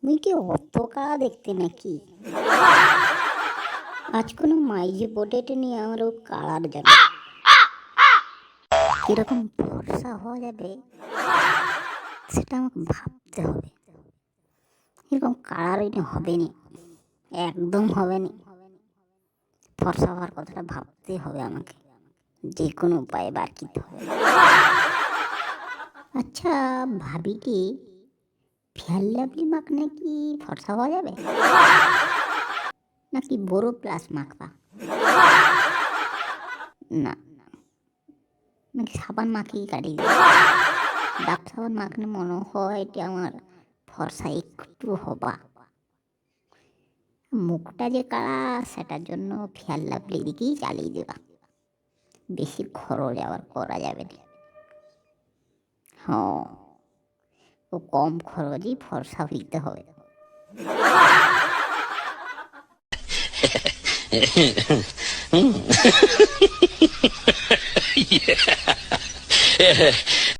মুই কি অত কালা দেখতে নাকি? আজ কোনো মাইজে পোটেটে নিয়ে আমার ও কালার জন্য কিরকম ফর্সা হওয়া যাবে সেটা আমাকে ভাবতে হবে। এরকম কালার হবে নি, একদম হবে নি। ফর্সা হওয়ার কথাটা ভাবতে হবে আমাকে, যে কোনো উপায়ে বার করতে হবে। আচ্ছা ভাবি কি ফেয়ার লাভলি মাখলে কি ফর্সা হওয়া যাবে, নাকি বোরো প্লাস মাখবা? না, নাকি সাবান মাখিয়ে কাটিয়ে দেবে? ডাব সাবান মাখলে মনে হয় এটা আমার ফর্সা একটু হবা। মুখটা যে কালা সেটার জন্য ফেয়ার লাভলি দিকেই চালিয়ে দেবা, বেশি খরচ আবার করা যাবে না। হ্যাঁ, ও কম খরচই ফর্সা হইতে হবে। Yeah.